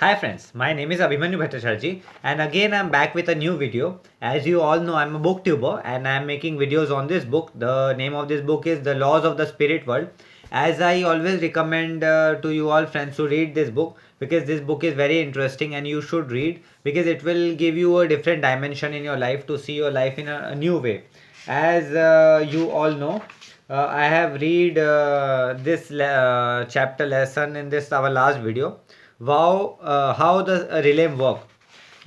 Hi friends, my name is Abhimanyu Bhattacharjee and again I'm back with a new video. As you all know, I'm a booktuber and I'm making videos on this book. The name of this book is The Laws of the Spirit World. As I always recommend to you all friends to read this book because this book is very interesting and you should read because it will give you a different dimension in your life to see your life in a new way. As you all know, I have read this chapter lesson in this our last video. How the relay work,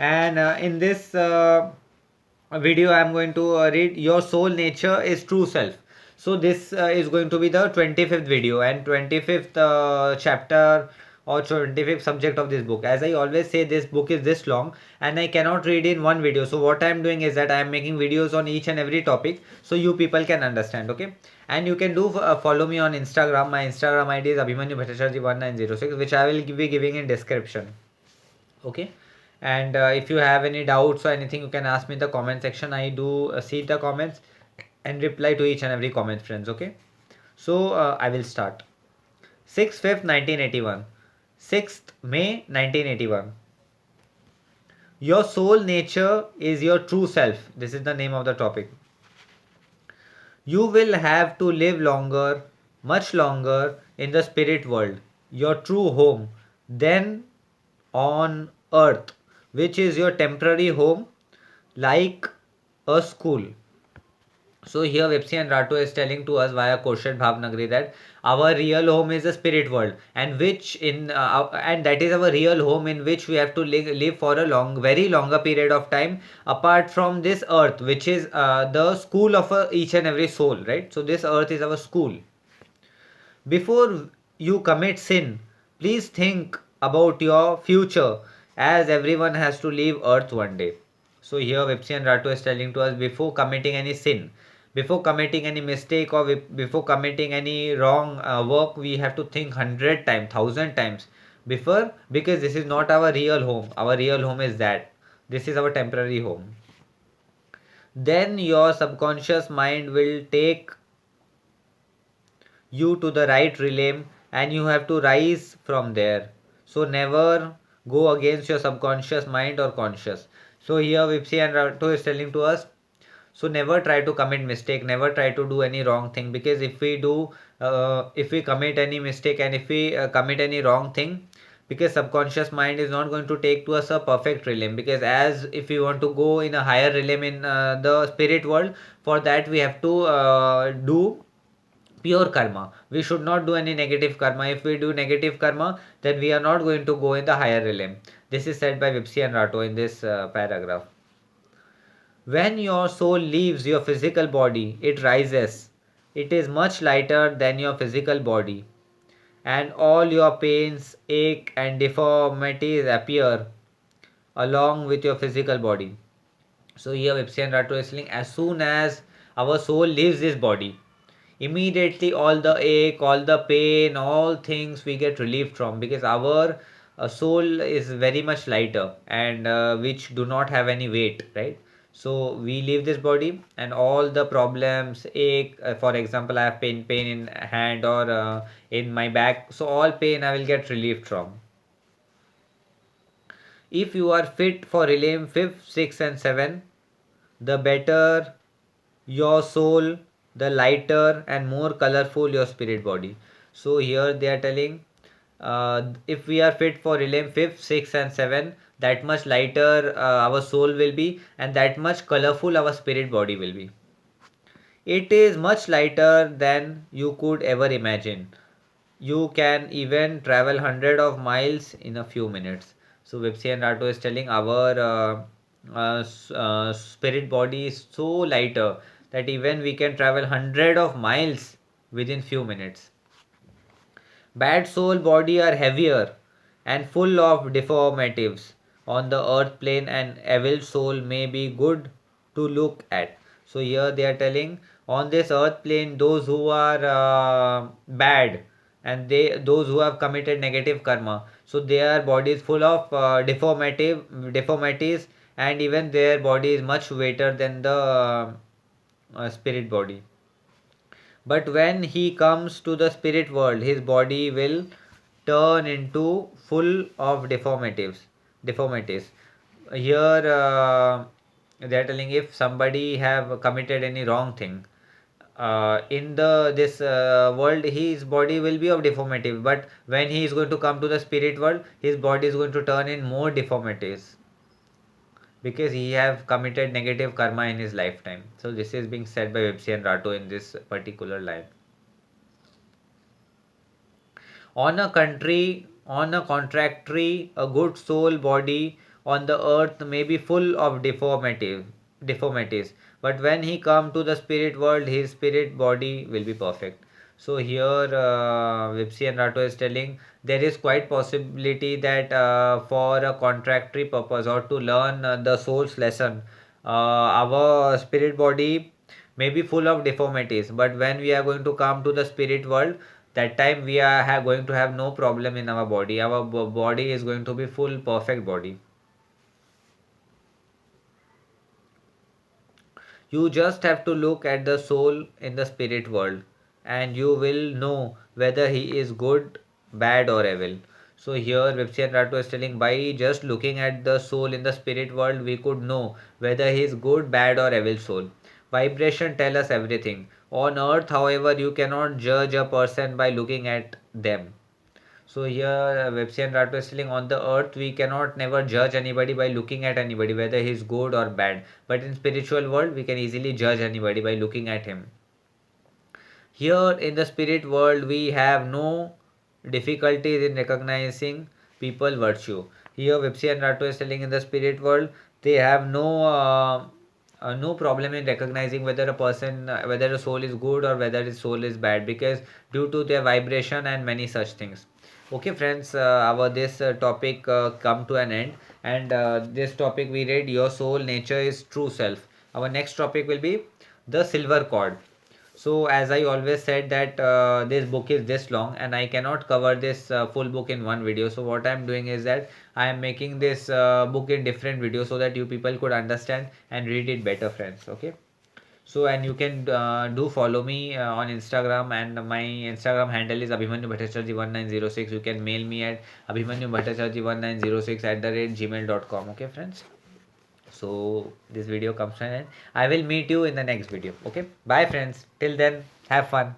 and in this video I'm going to read your soul nature is true self. So this is going to be the 25th video and 25th chapter or 25th subject of this book. As I always say, this book is this long and I cannot read in one video, so what I am doing is that I am making videos on each and every topic so you people can understand. Okay, and you can do follow me on Instagram. My Instagram ID is Abhimanyu Bhattacharjee 1906, which I will be giving in description. Okay, and if you have any doubts or anything, you can ask me in the comment section. I do see the comments and reply to each and every comment, friends. Okay, so I will start. 6th 5th 1981, 6th May 1981. Your soul nature is your true self. This is the name of the topic. You will have to live longer, much longer, in the spirit world, your true home, than on earth, which is your temporary home, like a school. So here Vipsi and Rato is telling to us via Korshed Bhavnagari that our real home is the spirit world, and which in and that is our real home in which we have to live for a very longer period of time apart from this earth, which is the school of each and every soul, right? So this earth is our school. Before you commit sin, please think about your future, as everyone has to leave earth one day. So here Vipsi and Ratu is telling to us, before committing any sin, before committing any mistake, or before committing any wrong work, we have to think 100 times, 1000 times before, because this is not our real home. Our real home is that. This is our temporary home. Then your subconscious mind will take you to the right realm and you have to rise from there. So never go against your subconscious mind or conscious. So here Vipsi and Rato is telling to us, so never try to commit mistake, never try to do any wrong thing, because if we commit any mistake and if we commit any wrong thing, because subconscious mind is not going to take to us a perfect realm, because as if we want to go in a higher realm in the spirit world, for that we have to do pure karma. We should not do any negative karma. If we do negative karma, then we are not going to go in the higher realm. This is said by Vipsi and Rato in this paragraph. When your soul leaves your physical body, it rises. It is much lighter than your physical body, and all your pains, ache, and deformities appear along with your physical body. So here Vipsi and Rato is saying, as soon as our soul leaves this body, immediately all the ache, all the pain, all things we get relieved from, because our soul is very much lighter and which do not have any weight, right? So we leave this body and all the problems, ache, for example, I have pain in hand or in my back, so all pain I will get relieved from. If you are fit for realm 5th, 6th and 7th, the better your soul, the lighter and more colorful your spirit body. So here they are telling, if we are fit for realm 5th, 6th and 7th, that much lighter our soul will be and that much colorful our spirit body will be. It is much lighter than you could ever imagine. You can even travel hundred of miles in a few minutes. So Vipsi and Rato is telling our spirit body is so lighter that even we can travel hundred of miles within few minutes. Bad soul body are heavier and full of deformities on the earth plane, and evil soul may be good to look at. So here they are telling, on this earth plane, those who are bad and those who have committed negative karma, so their body is full of deformities, and even their body is much weighter than the spirit body. But when he comes to the spirit world, his body will turn into full of deformities. Here they are telling if somebody have committed any wrong thing in the this world, his body will be of deformity, but when he is going to come to the spirit world, his body is going to turn in more deformities because he have committed negative karma in his lifetime. So this is being said by Vipsi and Rato in this particular line. On a contractory, a good soul body on the earth may be full of deformities, but when he come to the spirit world, his spirit body will be perfect. So here Vipsi and Rato is telling there is quite possibility that for a contractory purpose or to learn the soul's lesson, our spirit body may be full of deformities, but when we are going to come to the spirit world, that time we are going to have no problem in our body. Our body is going to be full perfect body. You just have to look at the soul in the spirit world and you will know whether he is good, bad or evil. So here Vipsi and Ratu is telling by just looking at the soul in the spirit world we could know whether he is good, bad or evil soul. Vibration tell us everything. On earth however you cannot judge a person by looking at them. So here Vipsi and Ratu is telling on the earth we cannot never judge anybody by looking at anybody whether he is good or bad. But in spiritual world we can easily judge anybody by looking at him. Here in the spirit world we have no difficulties in recognizing people virtue. Here Vipsi and Ratu is telling in the spirit world they have no problem in recognizing whether a person whether a soul is good or whether his soul is bad because due to their vibration and many such things. Okay friends, our this topic come to an end, and this topic we read your soul nature is true self. Our next topic will be the silver cord. So as I always said that this book is this long and I cannot cover this full book in one video. So what I am doing is that I am making this book in different videos so that you people could understand and read it better friends. Okay. So and you can do follow me on Instagram, and my Instagram handle is Abhimanyu Bhattacharjee 1906. You can mail me at Abhimanyu Bhattacharjee 1906 @gmail.com. Okay friends. So this video comes to an end. I will meet you in the next video. Okay. Bye friends. Till then, have fun.